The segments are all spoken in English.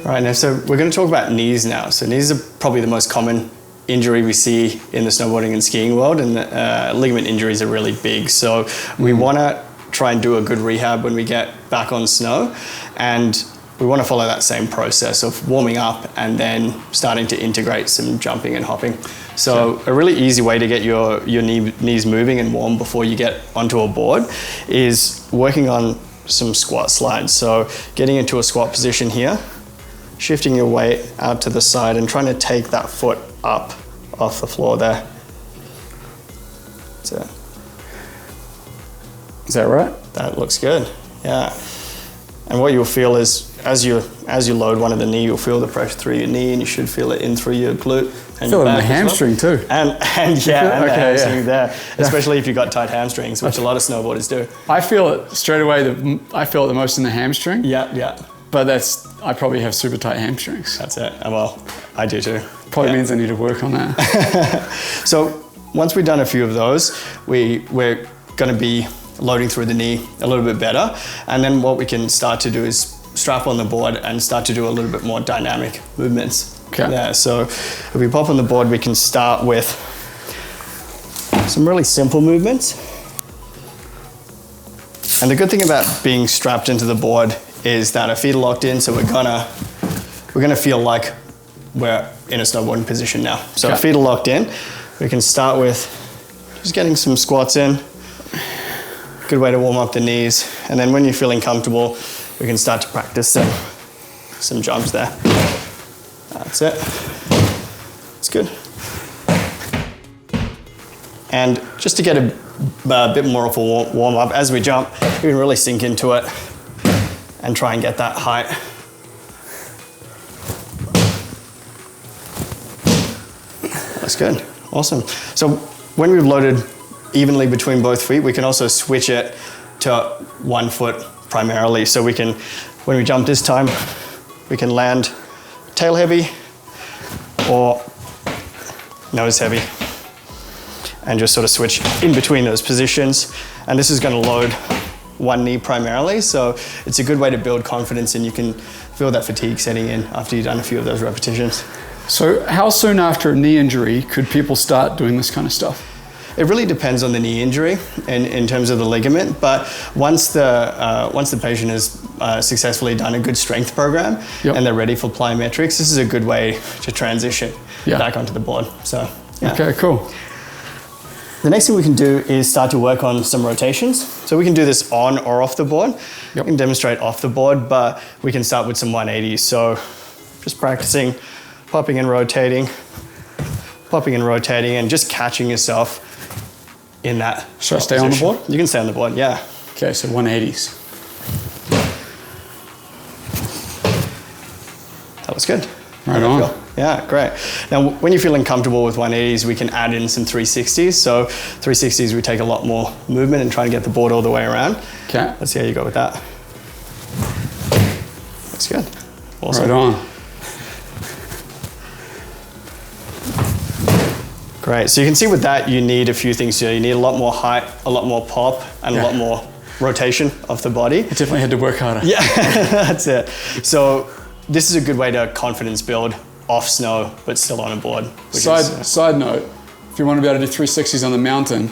All right, now, so we're going to talk about knees now. So knees are probably the most common injury we see in the snowboarding and skiing world, and ligament injuries are really big. So we want to try and do a good rehab when we get back on snow, and we want to follow that same process of warming up and then starting to integrate some jumping and hopping. So a really easy way to get your knees moving and warm before you get onto a board is working on some squat slides. So getting into a squat position here, shifting your weight out to the side and trying to take that foot up off the floor there. So, is that right? That looks good, yeah. And what you'll feel is, as you load one of the knee, you'll feel the pressure through your knee, and you should feel it in through your glute and feel your it in back the hamstring too. And the hamstring there, especially if you've got tight hamstrings, which a lot of snowboarders do. I feel it straight away. I feel it the most in the hamstring. Yeah. But I probably have super tight hamstrings. That's it. Well, I do too. Probably means I need to work on that. So once we've done a few of those, we're going to be loading through the knee a little bit better. And then what we can start to do is strap on the board and start to do a little bit more dynamic movements. Okay. Yeah, so if we pop on the board, we can start with some really simple movements. And the good thing about being strapped into the board is that our feet are locked in, so we're gonna feel like we're in a snowboarding position now. So our feet are locked in. We can start with just getting some squats in. Good way to warm up the knees. And then when you're feeling comfortable, we can start to practice some jumps there. That's it. It's good. And just to get a bit more of a warm up, as we jump, we can really sink into it and try and get that height. That's good. Awesome. So when we've loaded evenly between both feet, we can also switch it to one foot primarily. So we can, when we jump this time, we can land tail heavy or nose heavy and just sort of switch in between those positions. And this is going to load one knee primarily. So it's a good way to build confidence, and you can feel that fatigue setting in after you've done a few of those repetitions. So how soon after a knee injury could people start doing this kind of stuff? It really depends on the knee injury in terms of the ligament, but once the patient has successfully done a good strength program and they're ready for plyometrics, this is a good way to transition back onto the board. So, yeah. Okay, cool. The next thing we can do is start to work on some rotations. So we can do this on or off the board. We can demonstrate off the board, but we can start with some 180s. So just practicing popping and rotating, and just catching yourself in that. Should I stay on the board? You can stay on the board, yeah. Okay, so 180s. That was good. Right on. Yeah, great. Now, when you're feeling comfortable with 180s, we can add in some 360s. So 360s, we take a lot more movement and try and get the board all the way around. Okay. Let's see how you go with that. That's good. Awesome. Right on. Great. So you can see with that, you need a few things here. You need a lot more height, a lot more pop, and a lot more rotation of the body. I definitely had to work harder. Yeah, that's it. So this is a good way to confidence build off snow, but still on a board. Side note, if you want to be able to do 360s on the mountain,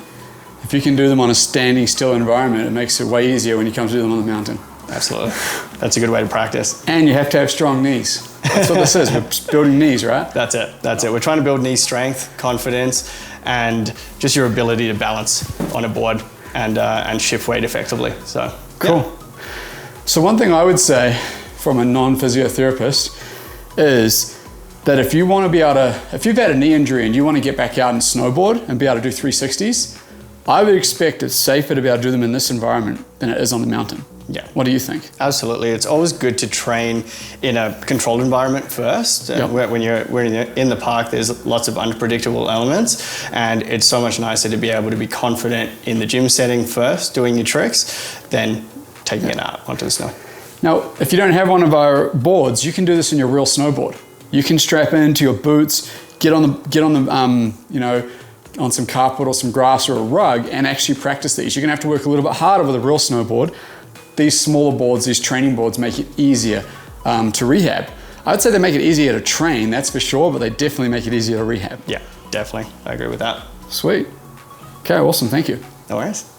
if you can do them on a standing still environment, it makes it way easier when you come to do them on the mountain. Absolutely. That's a good way to practice. And you have to have strong knees. That's what this is. We're building knees, right? That's it. That's it. We're trying to build knee strength, confidence, and just your ability to balance on a board and shift weight effectively. So cool. Yeah. So one thing I would say from a non-physiotherapist is that if you want to be able to, if you've had a knee injury and you want to get back out and snowboard and be able to do 360s, I would expect it's safer to be able to do them in this environment than it is on the mountain. Yeah. What do you think? Absolutely. It's always good to train in a controlled environment first. When you're in the park, there's lots of unpredictable elements, and it's so much nicer to be able to be confident in the gym setting first, doing your tricks, then taking it out onto the snow. Now, if you don't have one of our boards, you can do this in your real snowboard. You can strap into your boots, get on the on some carpet or some grass or a rug, and actually practice these. You're gonna have to work a little bit harder with a real snowboard. These smaller boards, these training boards, make it easier to rehab. I'd say they make it easier to train, that's for sure, but they definitely make it easier to rehab. Yeah, definitely. I agree with that. Sweet. Okay, awesome. Thank you. No worries.